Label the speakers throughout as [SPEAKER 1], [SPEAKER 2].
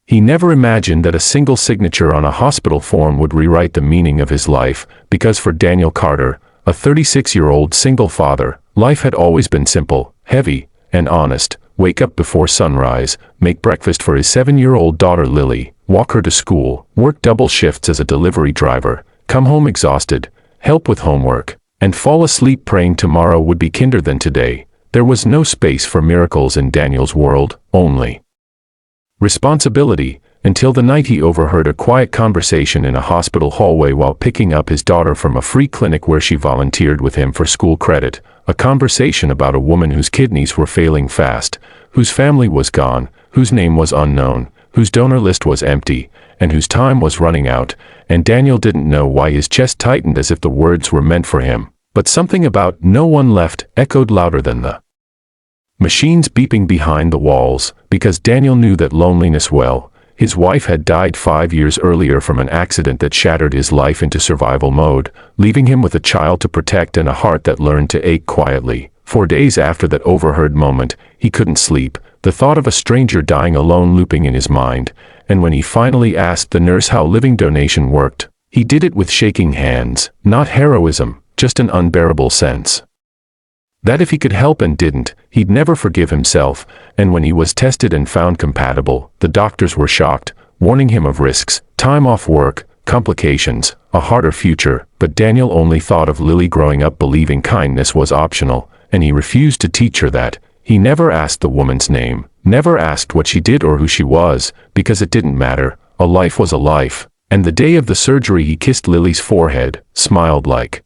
[SPEAKER 1] He never imagined that a single signature on a hospital form would rewrite the meaning of his life, because for Daniel Carter, a 36-year-old single father, life had always been simple, heavy, and honest. Wake up before sunrise, make breakfast for his 7-year-old daughter Lily, walk her to school, work double shifts as a delivery driver, come home exhausted, help with homework, and fall asleep praying tomorrow would be kinder than today. There was no space for miracles in Daniel's world, only responsibility, until the night he overheard a quiet conversation in a hospital hallway while picking up his daughter from a free clinic where she volunteered with him for school credit, a conversation about a woman whose kidneys were failing fast, whose family was gone, whose name was unknown, whose donor list was empty, and whose time was running out, and Daniel didn't know why his chest tightened as if the words were meant for him, but something about "no one left" echoed louder than the machines beeping behind the walls, because Daniel knew that loneliness well. His wife had died 5 years earlier from an accident that shattered his life into survival mode, leaving him with a child to protect and a heart that learned to ache quietly. 4 days after that overheard moment, he couldn't sleep, the thought of a stranger dying alone looping in his mind, and when he finally asked the nurse how living donation worked, he did it with shaking hands, not heroism, just an unbearable sense that if he could help and didn't, he'd never forgive himself. And when he was tested and found compatible, the doctors were shocked, warning him of risks, time off work, complications, a harder future. But Daniel only thought of Lily growing up believing kindness was optional, and he refused to teach her that. He never asked the woman's name, never asked what she did or who she was, because it didn't matter. A life was a life. And the day of the surgery he kissed Lily's forehead, smiled like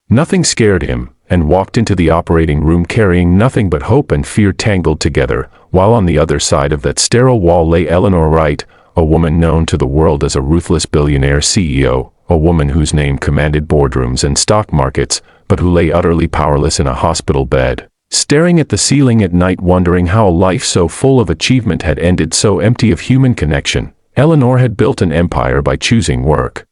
[SPEAKER 1] nothing scared him, and walked into the operating room carrying nothing but hope and fear tangled together, while on the other side of that sterile wall lay Eleanor Wright, a woman known to the world as a ruthless billionaire CEO, a woman whose name commanded boardrooms and stock markets, but who lay utterly powerless in a hospital bed, staring at the ceiling at night wondering how a life so full of achievement had ended so empty of human connection. Eleanor had built an empire by choosing work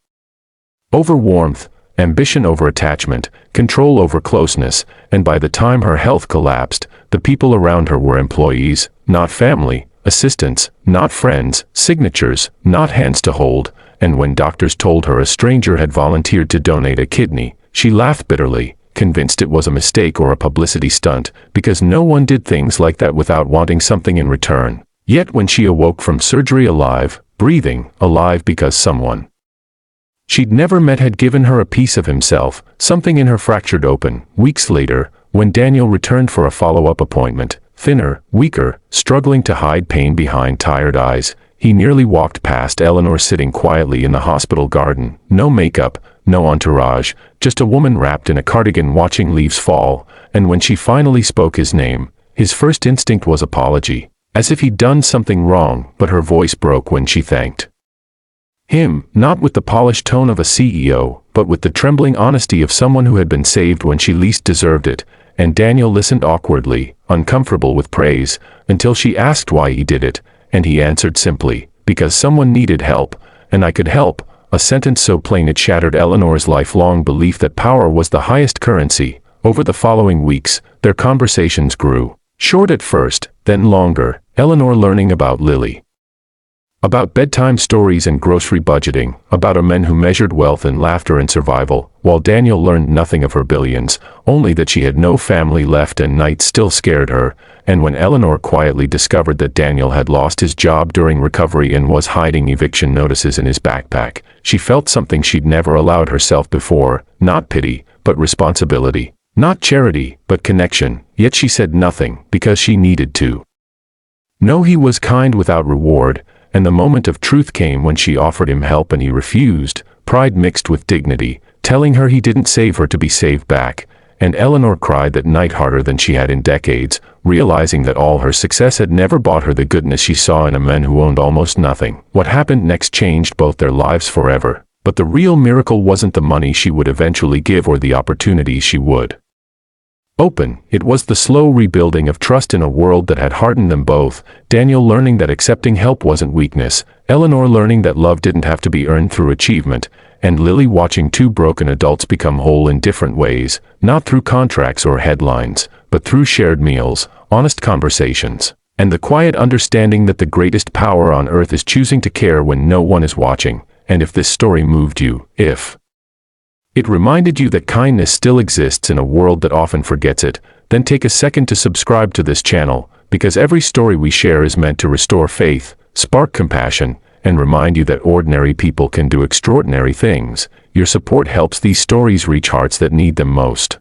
[SPEAKER 1] over warmth, ambition over attachment, control over closeness, and by the time her health collapsed, the people around her were employees, not family, assistants, not friends, signatures, not hands to hold, and when doctors told her a stranger had volunteered to donate a kidney, she laughed bitterly, convinced it was a mistake or a publicity stunt, because no one did things like that without wanting something in return. Yet when she awoke from surgery alive, breathing, alive because someone she'd never met had given her a piece of himself, something in her fractured open. Weeks later, when Daniel returned for a follow-up appointment, thinner, weaker, struggling to hide pain behind tired eyes, he nearly walked past Eleanor sitting quietly in the hospital garden, no makeup, no entourage, just a woman wrapped in a cardigan watching leaves fall, and when she finally spoke his name, his first instinct was apology, as if he'd done something wrong, but her voice broke when she thanked him, not with the polished tone of a CEO, but with the trembling honesty of someone who had been saved when she least deserved it, and Daniel listened awkwardly, uncomfortable with praise, until she asked why he did it, and he answered simply, because someone needed help, and I could help, a sentence so plain it shattered Eleanor's lifelong belief that power was the highest currency. Over the following weeks, their conversations grew, short at first, then longer, Eleanor learning about Lily, about bedtime stories and grocery budgeting, about a man who measured wealth in laughter and survival, while Daniel learned nothing of her billions, only that she had no family left and night still scared her. And when Eleanor quietly discovered that Daniel had lost his job during recovery and was hiding eviction notices in his backpack, she felt something she'd never allowed herself before, not pity, but responsibility, not charity, but connection. Yet she said nothing, because she needed to know he was kind without reward. And the moment of truth came when she offered him help and he refused, pride mixed with dignity, telling her he didn't save her to be saved back. And Eleanor cried that night harder than she had in decades, realizing that all her success had never bought her the goodness she saw in a man who owned almost nothing. What happened next changed both their lives forever. But the real miracle wasn't the money she would eventually give or the opportunities she would open. It was the slow rebuilding of trust in a world that had hardened them both. Daniel learning that accepting help wasn't weakness, Eleanor learning that love didn't have to be earned through achievement, and Lily watching two broken adults become whole in different ways, not through contracts or headlines, but through shared meals, honest conversations, and the quiet understanding that the greatest power on earth is choosing to care when no one is watching. And if this story moved you, if it reminded you that kindness still exists in a world that often forgets it, then take a second to subscribe to this channel, because every story we share is meant to restore faith, spark compassion, and remind you that ordinary people can do extraordinary things. Your support helps these stories reach hearts that need them most.